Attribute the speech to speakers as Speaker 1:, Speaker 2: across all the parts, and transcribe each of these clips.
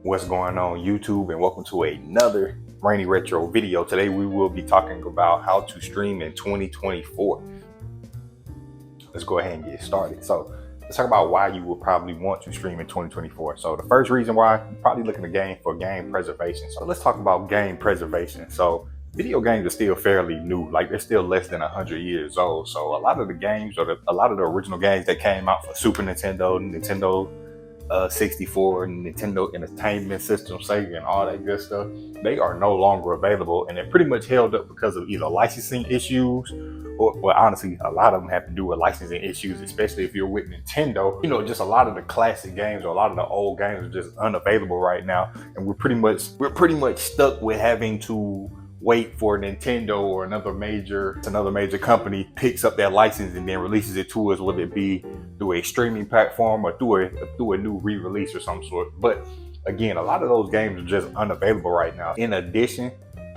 Speaker 1: What's going on YouTube, and welcome to another Rainy Retro video. Today we will be talking about how to stream in 2024. Let's go ahead and get started. So let's talk about why you will probably want to stream in 2024. So the first reason why, you're probably looking for game preservation. So let's talk about game preservation. So video games are still fairly new, like they're still less than 100 years old. So a lot of the games, or a lot of the original games that came out for Super Nintendo, Nintendo 64, Nintendo Entertainment System, Sega, and all that good stuff, they are no longer available, and they're pretty much held up because of either licensing issues, or well, honestly, a lot of them have to do with licensing issues, especially if you're with Nintendo. You know, just a lot of the classic games or a lot of the old games are just unavailable right now, and we're pretty much stuck with having to wait for Nintendo or another major company picks up that license and then releases it to us, whether it be through a streaming platform or through a new re-release or some sort. But again, a lot of those games are just unavailable right now. In addition,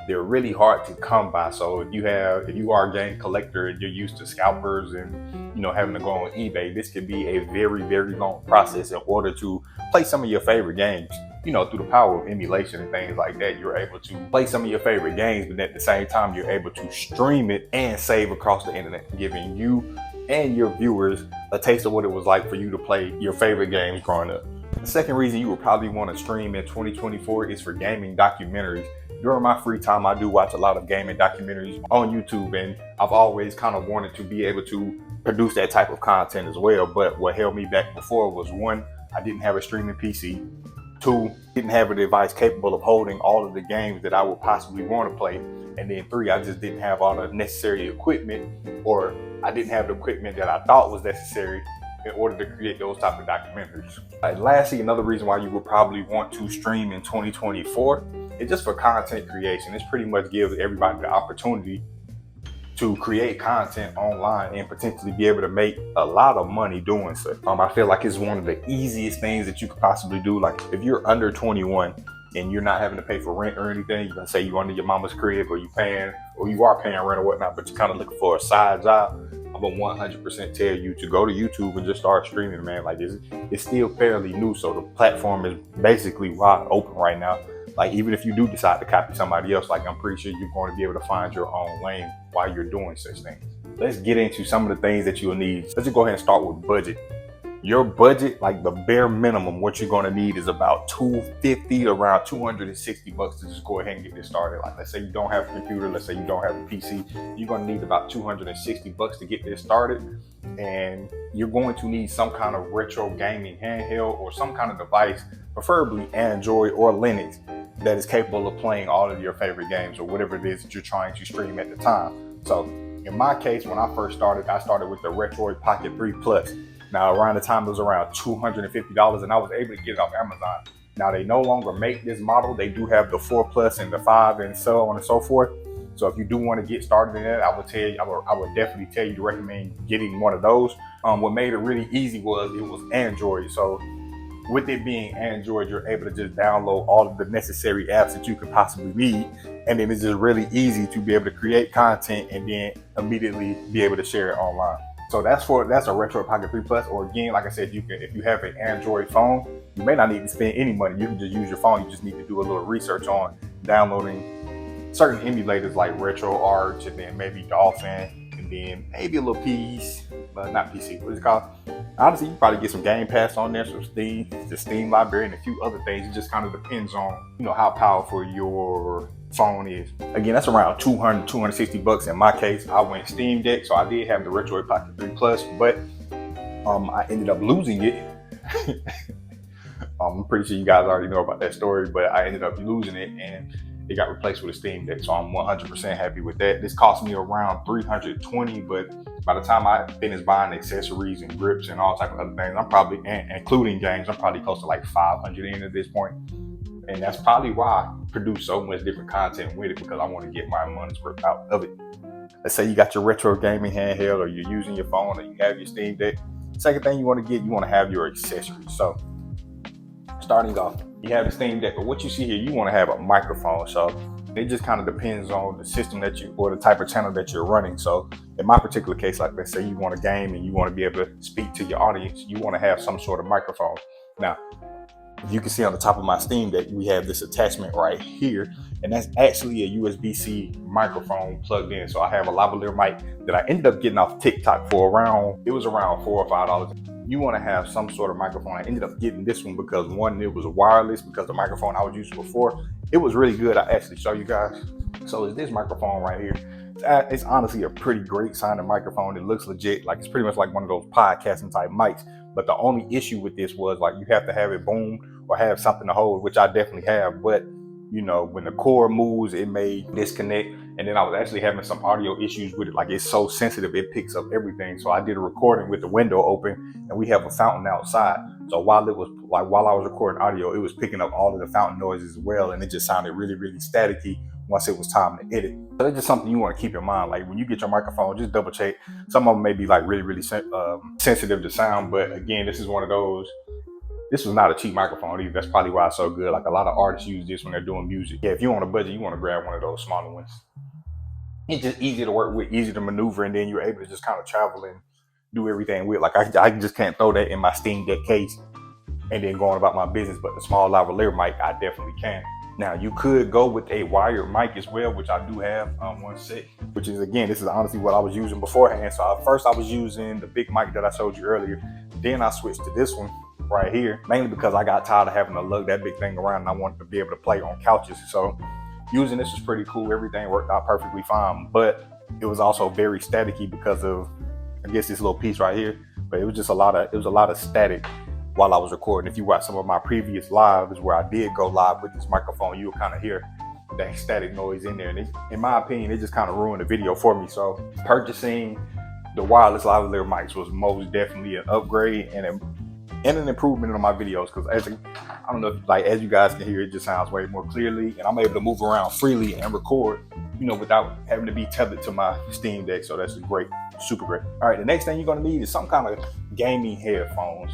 Speaker 1: they're really hard to come by. So if you are a game collector and you're used to scalpers and having to go on eBay, this could be a very, very long process in order to play some of your favorite games. Through the power of emulation and things like that, you're able to play some of your favorite games, but at the same time, you're able to stream it and save across the internet, giving you and your viewers a taste of what it was like for you to play your favorite games growing up. The second reason you would probably want to stream in 2024 is for gaming documentaries. During my free time, I do watch a lot of gaming documentaries on YouTube, and I've always kind of wanted to be able to produce that type of content as well. But what held me back before was, one, I didn't have a streaming PC. Two, didn't have a device capable of holding all of the games that I would possibly want to play. And then three, I just didn't have all the necessary equipment, or I didn't have the equipment that I thought was necessary in order to create those type of documentaries. And lastly, another reason why you would probably want to stream in 2024 is just for content creation. This pretty much gives everybody the opportunity to create content online and potentially be able to make a lot of money doing so. I feel like it's one of the easiest things that you could possibly do. Like if you're under 21 and you're not having to pay for rent or anything, you can say you're under your mama's crib, or you are paying rent or whatnot, but you're kind of looking for a side job. I'm gonna 100% tell you to go to YouTube and just start streaming, man. Like it's still fairly new, so the platform is basically wide open right now. Like even if you do decide to copy somebody else, like I'm pretty sure you're going to be able to find your own lane while you're doing such things. Let's get into some of the things that you'll need. Let's just go ahead and start with budget. Your budget, like the bare minimum, what you're going to need is about $250 to around $260 to just go ahead and get this started. Like let's say you don't have a computer, let's say you don't have a PC, you're going to need about $260 to get this started. And you're going to need some kind of retro gaming handheld or some kind of device, preferably Android or Linux, that is capable of playing all of your favorite games or whatever it is that you're trying to stream at the time. So in my case, when I first started, I started with the Retroid Pocket 3 Plus. Now around the time it was around $250, and I was able to get it off Amazon. Now they no longer make this model. They do have the 4 Plus and the 5 and so on and so forth. So if you do want to get started in that, I would definitely tell you to recommend getting one of those. What made it really easy was it was Android. So with it being Android, you're able to just download all of the necessary apps that you could possibly need. And then it's just really easy to be able to create content and then immediately be able to share it online. So that's a Retro Pocket 3 Plus. Or again, like I said, if you have an Android phone, you may not need to spend any money. You can just use your phone. You just need to do a little research on downloading certain emulators like RetroArch, and then maybe Dolphin, and then maybe a little piece, but not PC, what is it called? Honestly, you probably get some Game Pass on there, some Steam, the Steam library, and a few other things. It just kind of depends on, how powerful your phone is. Again, that's around $260 in my case. I went Steam Deck, so I did have the Retroid Pocket 3 Plus, but I ended up losing it. I'm pretty sure you guys already know about that story, but I ended up losing it, and it got replaced with a Steam Deck, so I'm 100% happy with that. This cost me around $320, but by the time I finish buying accessories and grips and all type of other things, I'm probably, including games, I'm probably close to like $500 in at this point. And that's probably why I produce so much different content with it, because I want to get my money's worth out of it. Let's say you got your retro gaming handheld, or you're using your phone, or you have your Steam Deck. Second thing you want to have your accessories. So starting off, you have the Steam Deck, but what you see here, you want to have a microphone. So it just kind of depends on the system or the type of channel that you're running. So in my particular case, like let's say you want to game and you want to be able to speak to your audience, you want to have some sort of microphone. Now, You can see on the top of my Steam Deck, we have this attachment right here, and that's actually a USB-C microphone plugged in. So I have a lavalier mic that I ended up getting off TikTok for around $4 or $5. You want to have some sort of microphone. I ended up getting this one because one, it was wireless, because the microphone I was using before, it was really good. I actually show you guys. So it's this microphone right here. It's honestly a pretty great sounding microphone. It looks legit. Like, it's pretty much like one of those podcasting type mics. But the only issue with this was, like, you have to have it boomed or have something to hold, which I definitely have. But, you know, when the cord moves, it may disconnect. And then I was actually having some audio issues with it. Like, it's so sensitive, it picks up everything. So I did a recording with the window open, and we have a fountain outside. So while I was recording audio, it was picking up all of the fountain noises as well. And it just sounded really, really staticky once it was time to edit. So that's just something you want to keep in mind. Like, when you get your microphone, just double check. Some of them may be like really, really sensitive to sound. But again, this is one of those, this was not a cheap microphone either. That's probably why it's so good. Like, a lot of artists use this when they're doing music. Yeah, if you're on a budget, you want to grab one of those smaller ones. It's just easy to work with, easy to maneuver, and then you're able to just kind of travel and do everything with. Like, I just can't throw that in my Steam Deck case and then going about my business. But the small lavalier mic, I definitely can. Now, you could go with a wired mic as well, which I do have one set, which is, again, this is honestly what I was using beforehand. So first I was using the big mic that I showed you earlier. Then I switched to this one right here, mainly because I got tired of having to lug that big thing around and I wanted to be able to play on couches. So using this was pretty cool. Everything worked out perfectly fine, but it was also very staticky because of, I guess, this little piece right here. But it was just a lot of static while I was recording. If you watch some of my previous lives where I did go live with this microphone, you'll kind of hear that static noise in there. And in my opinion, it just kind of ruined the video for me. So purchasing the wireless lavalier mics was most definitely an upgrade and an improvement on my videos. Because I don't know if, like, as you guys can hear, it just sounds way more clearly, and I'm able to move around freely and record, you know, without having to be tethered to my Steam Deck. So that's great, super great. All right, the next thing you're gonna need is some kind of gaming headphones.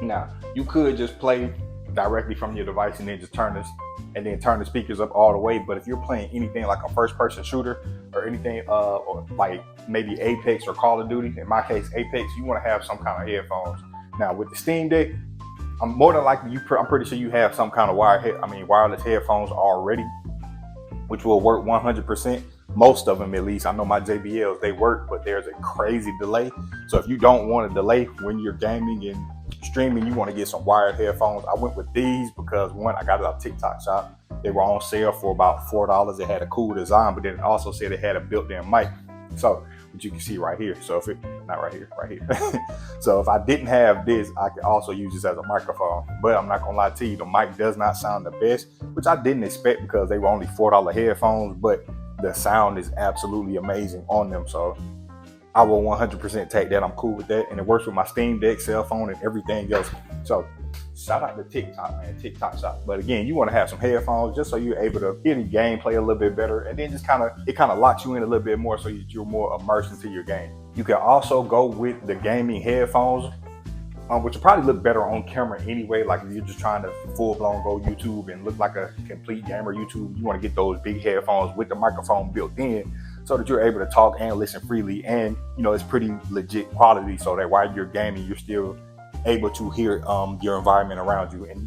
Speaker 1: Now, you could just play directly from your device and then just turn the speakers up all the way. But if you're playing anything like a first-person shooter or anything, or like maybe Apex or Call of Duty, in my case Apex, you want to have some kind of headphones. Now, with the Steam Deck, I'm more than likely I'm pretty sure you have some kind of wireless headphones already, which will work 100%. Most of them, at least. I know my JBLs, they work, but there's a crazy delay. So if you don't want a delay when you're gaming and streaming, you want to get some wired headphones. I went with these because, one, I got it off TikTok shop. They were on sale for about $4. It had a cool design, but then it also said it had a built-in mic. So, which you can see right here. So right here. So if I didn't have this, I could also use this as a microphone. But I'm not gonna lie to you, the mic does not sound the best, which I didn't expect because they were only $4 headphones, but the sound is absolutely amazing on them. So I will 100% take that. I'm cool with that. And it works with my Steam Deck, cell phone, and everything else. So shout out to TikTok, man, TikTok shop. But again, you want to have some headphones just so you're able to hear the gameplay a little bit better. And then just it kind of locks you in a little bit more so you're more immersed into your game. You can also go with the gaming headphones, which will probably look better on camera anyway. Like, if you're just trying to full-blown go YouTube and look like a complete gamer YouTube, you want to get those big headphones with the microphone built in so that you're able to talk and listen freely. And, you know, it's pretty legit quality so that while you're gaming, you're still able to hear your environment around you and,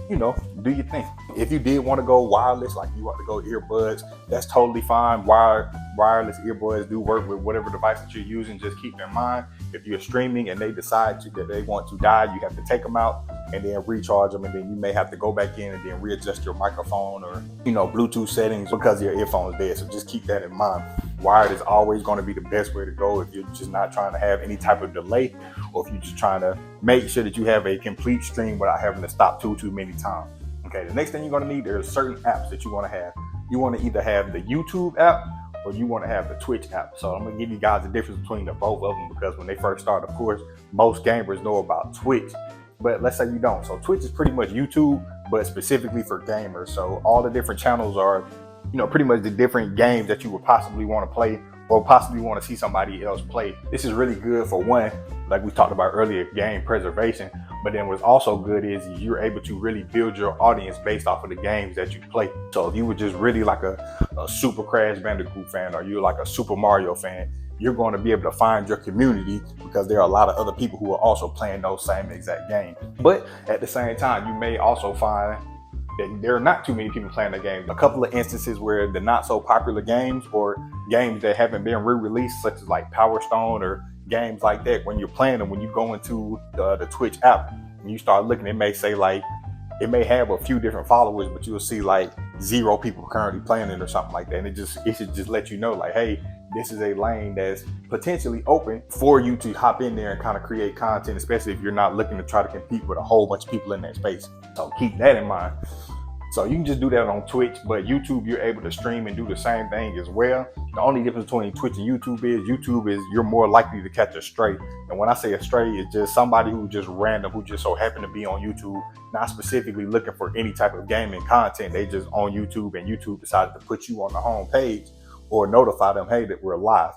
Speaker 1: you know, do your thing. If you did want to go wireless, like you want to go earbuds, that's totally fine. Wireless earbuds do work with whatever device that you're using. Just keep in mind, if you're streaming and they decide that they want to die, you have to take them out and then recharge them, and then you may have to go back in and then readjust your microphone or, you know, Bluetooth settings because your earphones dead. So just keep that in mind. Wired is always going to be the best way to go if you're just not trying to have any type of delay, or if you're just trying to make sure that you have a complete stream without having to stop too many times. Okay, the next thing you're going to need, there's certain apps that you want to have. You want to either have the YouTube app or you want to have the Twitch app. So I'm going to give you guys the difference between the both of them, because when they first start, of course, most gamers know about Twitch. But let's say you don't. So Twitch is pretty much YouTube, but specifically for gamers. So all the different channels are, you know, pretty much the different games that you would possibly want to play or possibly want to see somebody else play. This is really good for, one, like we talked about earlier, game preservation. But then what's also good is you're able to really build your audience based off of the games that you play. So if you were just really like a Super Crash Bandicoot fan, or you're like a Super Mario fan, you're going to be able to find your community because there are a lot of other people who are also playing those same exact games. But at the same time, you may also find that there are not too many people playing the game. A couple of instances where the not so popular games or games that haven't been re-released, such as like Power Stone or games like that, when you're playing them, when you go into the Twitch app and you start looking, it may say like, it may have a few different followers, but you'll see like 0 people currently playing it or something like that. And it should just let you know like, hey, this is a lane that's potentially open for you to hop in there and kind of create content, especially if you're not looking to try to compete with a whole bunch of people in that space. So keep that in mind. So you can just do that on Twitch, but YouTube, you're able to stream and do the same thing as well. The only difference between Twitch and YouTube is you're more likely to catch a stray. And when I say a stray, it's just somebody who just random, who just so happen to be on YouTube, not specifically looking for any type of gaming content. They just on YouTube, and YouTube decided to put you on the home page or notify them, hey, that we're live.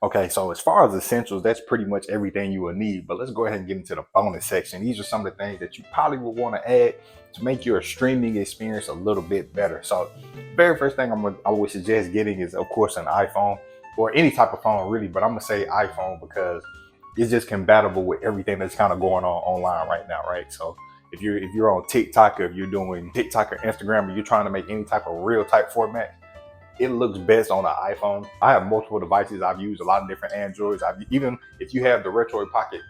Speaker 1: Okay, so as far as essentials, that's pretty much everything you will need. But let's go ahead and get into the bonus section. These are some of the things that you probably will want to add to make your streaming experience a little bit better. So very first thing I would suggest getting is, of course, an iPhone or any type of phone really, but I'm gonna say iPhone because it's just compatible with everything that's kind of going on online right now, right? So if you're on TikTok, or if you're doing TikTok or Instagram, or you're trying to make any type of real type format, it looks best on an iPhone. I have multiple devices. I've used a lot of different Androids. Even if you have the Retro Pocket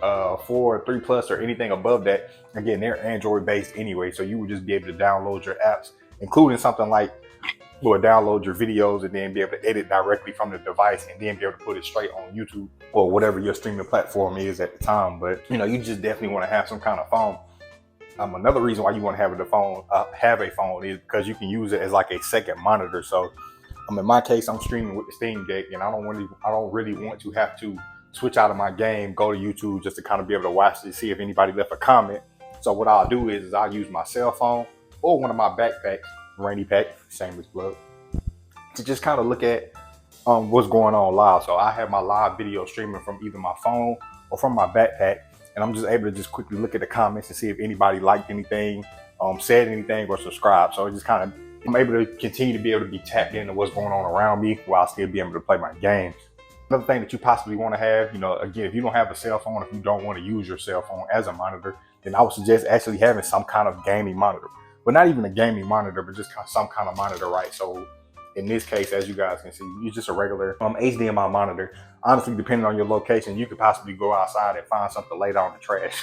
Speaker 1: 4, 3 Plus, or anything above that, again, they're Android based anyway. So you would just be able to download your apps, including something like, or download your videos and then be able to edit directly from the device and then be able to put it straight on YouTube or whatever your streaming platform is at the time. But you just definitely want to have some kind of phone. Another reason why you want to have a phone is because you can use it as like a second monitor. So in my case, I'm streaming with the Steam Deck, and I don't really want to have to switch out of my game, go to YouTube just to kind of be able to watch to see if anybody left a comment. So what I'll do is I'll use my cell phone or one of my backpacks, Rainey pack, shameless plug, to just kind of look at what's going on live. So I have my live video streaming from either my phone or from my backpack. And I'm just able to just quickly look at the comments and see if anybody liked anything, said anything, or subscribed. So it just kind of, I'm able to continue to be able to be tapped into what's going on around me while still being able to play my games. Another thing that you possibly want to have, again, if you don't have a cell phone, if you don't want to use your cell phone as a monitor, then I would suggest actually having some kind of gaming monitor. But not even a gaming monitor, but just some kind of monitor, right? So in this case, as you guys can see, it's just a regular HDMI monitor. Honestly, depending on your location, you could possibly go outside and find something laid out in the trash.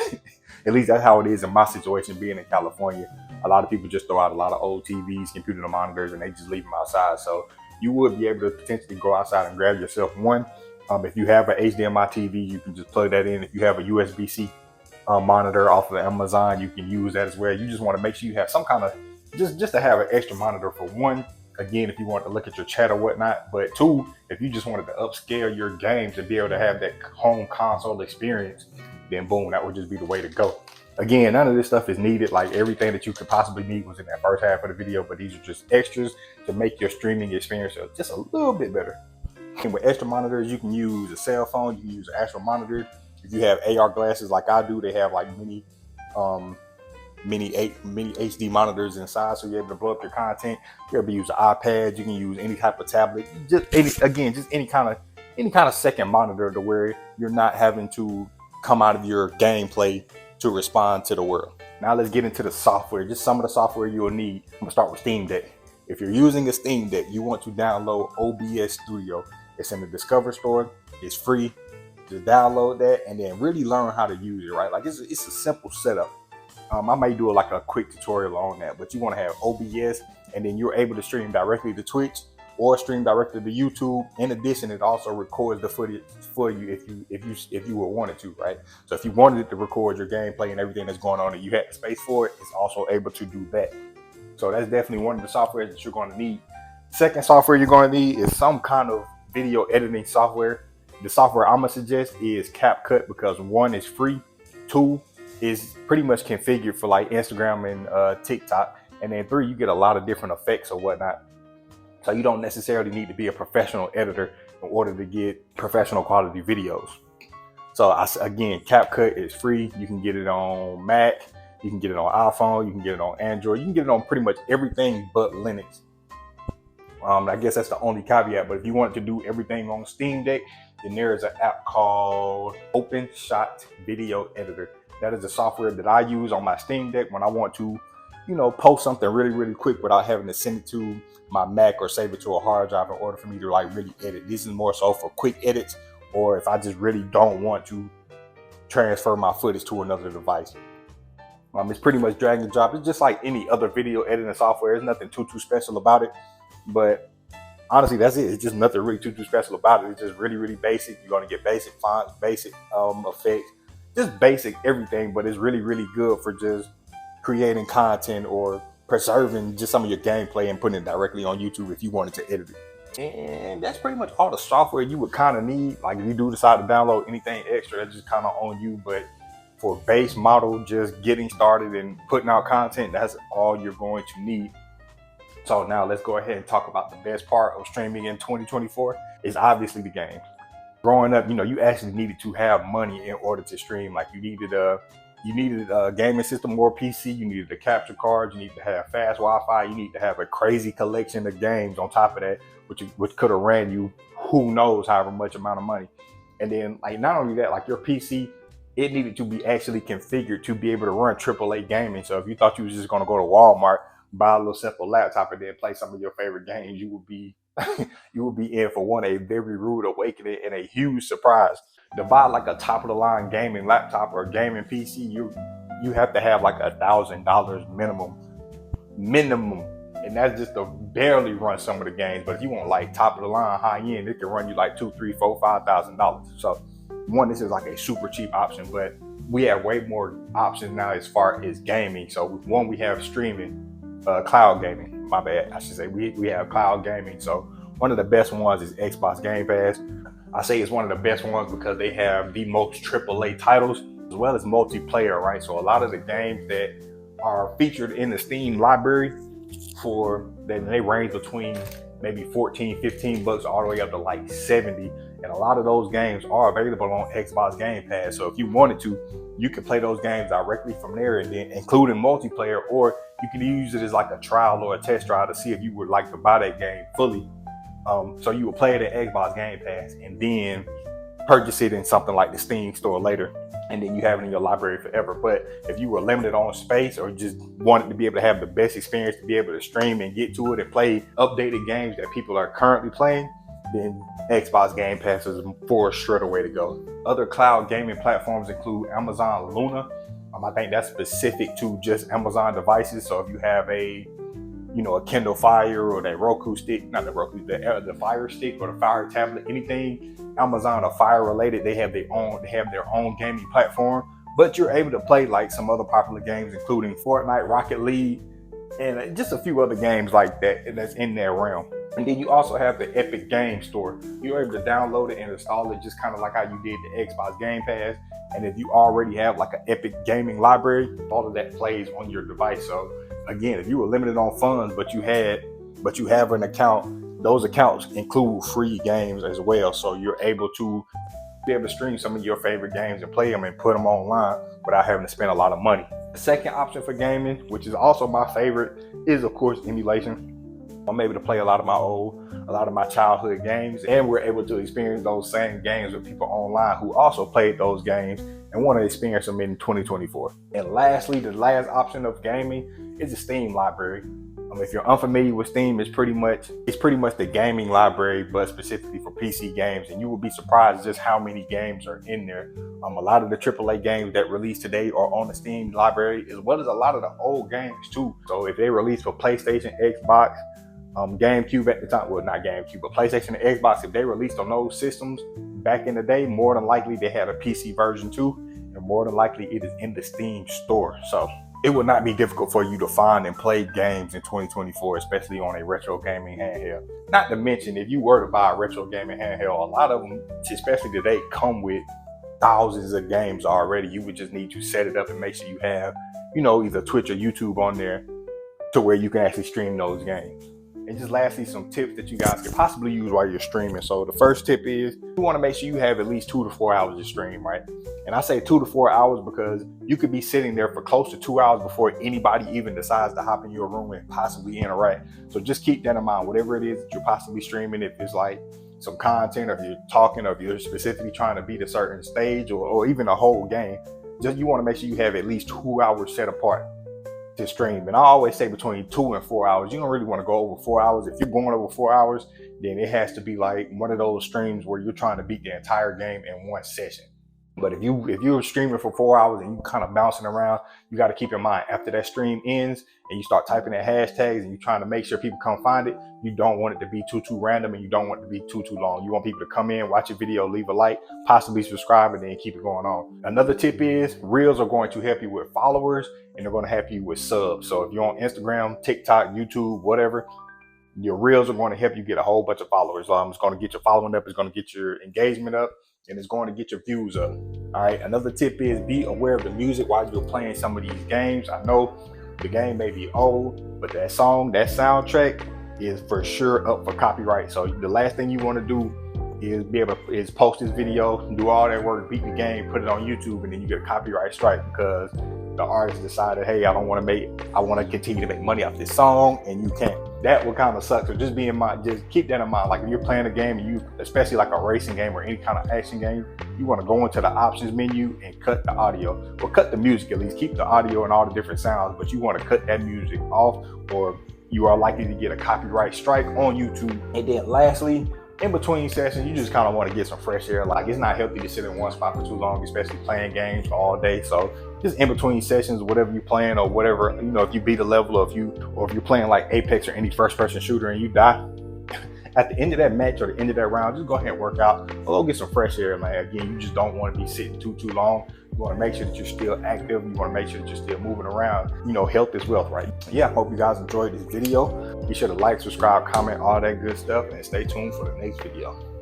Speaker 1: At least that's how it is in my situation, being in California. A lot of people just throw out a lot of old TVs, computer monitors, and they just leave them outside. So you would be able to potentially go outside and grab yourself one. If you have an HDMI TV, you can just plug that in. If you have a USB-C monitor off of Amazon, you can use that as well. You just want to make sure you have some kind of, just to have an extra monitor for one. Again, if you want to look at your chat or whatnot, but 2, if you just wanted to upscale your games and be able to have that home console experience, then boom, that would just be the way to go. Again, none of this stuff is needed. Like everything that you could possibly need was in that first half of the video, but these are just extras to make your streaming experience just a little bit better. And with extra monitors, you can use a cell phone, you can use an actual monitor. If you have AR glasses like I do, they have like mini HD monitors inside, so you're able to blow up your content. You're able to use an iPad. You can use any type of tablet. Just any kind of second monitor to where you're not having to come out of your gameplay to respond to the world. Now let's get into the software. Just some of the software you will need. I'm gonna start with Steam Deck. If you're using a Steam Deck, you want to download OBS Studio. It's in the Discover store. It's free. Just download that and then really learn how to use it. Right, like it's a simple setup. I might do like a quick tutorial on that, but you want to have OBS, and then you're able to stream directly to Twitch or stream directly to YouTube. In addition, it also records the footage for you if you would want it to, right? So if you wanted it to record your gameplay and everything that's going on and you had the space for it, it's also able to do that. So that's definitely one of the softwares that you're going to need. Second software you're going to need is some kind of video editing software. The software I'm gonna suggest is CapCut because 1 is free, 2 is pretty much configured for like Instagram and TikTok, and then 3, you get a lot of different effects or whatnot. So you don't necessarily need to be a professional editor in order to get professional quality videos. So again, CapCut is free. You can get it on Mac, you can get it on iPhone, you can get it on Android, you can get it on pretty much everything but Linux. I guess that's the only caveat. But if you want to do everything on Steam Deck, then there is an app called OpenShot Video Editor. That is the software that I use on my Steam Deck when I want to, post something really, really quick without having to send it to my Mac or save it to a hard drive in order for me to like really edit. This is more so for quick edits, or if I just really don't want to transfer my footage to another device. It's pretty much drag and drop. It's just like any other video editing software. There's nothing too special about it. But honestly, that's it. It's just nothing really too special about it. It's just really, really basic. You're going to get basic fonts, basic effects, just basic everything. But it's really, really good for just creating content or preserving just some of your gameplay and putting it directly on YouTube if you wanted to edit it. And that's pretty much all the software you would kind of need. Like if you do decide to download anything extra, that's just kind of on you. But for base model, just getting started and putting out content, that's all you're going to need. So now let's go ahead and talk about the best part of streaming in 2024 is obviously the game. Growing up, you actually needed to have money in order to stream. Like you needed a gaming system or PC, you needed a capture card, you needed to have fast Wi-Fi, you need to have a crazy collection of games on top of that, which could have ran you who knows however much amount of money. And then like not only that, like your PC, it needed to be actually configured to be able to run AAA gaming. So if you thought you was just going to go to Walmart, buy a little simple laptop and then play some of your favorite games, you would be in for a very rude awakening and a huge surprise. To buy like a top of the line gaming laptop or gaming PC, you have to have like $1,000 minimum, and that's just to barely run some of the games. But if you want like top of the line, high end, it can run you like $2,000, $3,000, $4,000, $5,000. So this is like a super cheap option, but we have way more options now as far as gaming. So one, we have streaming, cloud gaming. My bad, I should say we have cloud gaming. So one of the best ones is Xbox Game Pass. I say it's one of the best ones because they have the most AAA titles as well as multiplayer, right? So a lot of the games that are featured in the Steam library they range between maybe $14, $15 all the way up to like 70. And a lot of those games are available on Xbox Game Pass. So if you wanted to, you can play those games directly from there, and then including multiplayer, or you can use it as like a trial or a test drive to see if you would like to buy that game fully. So you would play it at Xbox Game Pass and then purchase it in something like the Steam store later, and then you have it in your library forever. But if you were limited on space or just wanted to be able to have the best experience to be able to stream and get to it and play updated games that people are currently playing, then Xbox Game Pass is for sure the way to go. Other cloud gaming platforms include Amazon Luna. I think that's specific to just Amazon devices. So if you have a Kindle Fire or that Roku stick, not the Roku, the Fire stick or the Fire tablet, anything Amazon or Fire related, they have their own gaming platform. But you're able to play like some other popular games, including Fortnite, Rocket League, and just a few other games like that that's in their realm. And then you also have the Epic Game Store. You're able to download it and install it just kind of like how you did the Xbox Game Pass. And if you already have like an Epic gaming library, all of that plays on your device. So again, if you were limited on funds, but you have an account, those accounts include free games as well. So you're able to stream some of your favorite games and play them and put them online without having to spend a lot of money. The second option for gaming, which is also my favorite, is of course emulation. I'm able to play a lot of my childhood games, and we're able to experience those same games with people online who also played those games and want to experience them in 2024. And lastly, the last option of gaming is the Steam library. If you're unfamiliar with Steam, it's pretty much the gaming library, but specifically for PC games. And you will be surprised just how many games are in there. A lot of the AAA games that release today are on the Steam library, as well as a lot of the old games too. So if they release for PlayStation, Xbox, GameCube at the time, well, not GameCube, but PlayStation and Xbox, if they released on those systems back in the day, more than likely they had a PC version too, and more than likely it is in the Steam store. So it would not be difficult for you to find and play games in 2024, especially on a retro gaming handheld. Not to mention, if you were to buy a retro gaming handheld, a lot of them, especially today, come with thousands of games already. You would just need to set it up and make sure you have, either Twitch or YouTube on there to where you can actually stream those games. And just lastly, some tips that you guys can possibly use while you're streaming. So the first tip is you want to make sure you have at least 2 to 4 hours to stream, right? And I say 2 to 4 hours because you could be sitting there for close to 2 hours before anybody even decides to hop in your room and possibly interact. So just keep that in mind. Whatever it is that you're possibly streaming, if it's like some content, or if you're talking, or if you're specifically trying to beat a certain stage, or even a whole game, just you want to make sure you have at least 2 hours set apart to stream. And I always say between 2 and 4 hours. You don't really want to go over 4 hours. If you're going over 4 hours, then it has to be like one of those streams where you're trying to beat the entire game in one session. But if you're streaming for 4 hours and you kind of bouncing around, you got to keep in mind, after that stream ends and you start typing in hashtags and you're trying to make sure people come find it, you don't want it to be too random, and you don't want it to be too long. You want people to come in, watch your video, leave a like, possibly subscribe, and then keep it going on. Another tip is reels are going to help you with followers, and they're going to help you with subs. So if you're on Instagram, TikTok, YouTube, whatever, your reels are going to help you get a whole bunch of followers. It's going to get your following up, it's going to get your engagement up, and it's going to get your views up. All right. Another tip is be aware of the music while you're playing some of these games. I know the game may be old, but that song, that soundtrack is for sure up for copyright. So the last thing you want to do is post this video, do all that work, beat the game, put it on YouTube, and then you get a copyright strike because the artist decided, hey, I want to continue to make money off this song, and you can't. That would kind of suck. So just keep that in mind. Like if you're playing a game, especially like a racing game or any kind of action game, you want to go into the options menu and cut the audio, or cut the music at least. Keep the audio and all the different sounds, but you want to cut that music off, or you are likely to get a copyright strike on YouTube. And then lastly, in between sessions, you just kind of want to get some fresh air. Like it's not healthy to sit in one spot for too long, especially playing games all day. So just in between sessions, whatever you're playing, or whatever, if you beat a level, or if you're playing like Apex or any first person shooter and you die, at the end of that match or the end of that round, just go ahead and work out, or go get some fresh air, man. Again, you just don't want to be sitting too long. You want to make sure that you're still active. You want to make sure that you're still moving around. Health is wealth, right? Yeah, I hope you guys enjoyed this video. Be sure to like, subscribe, comment, all that good stuff, and stay tuned for the next video.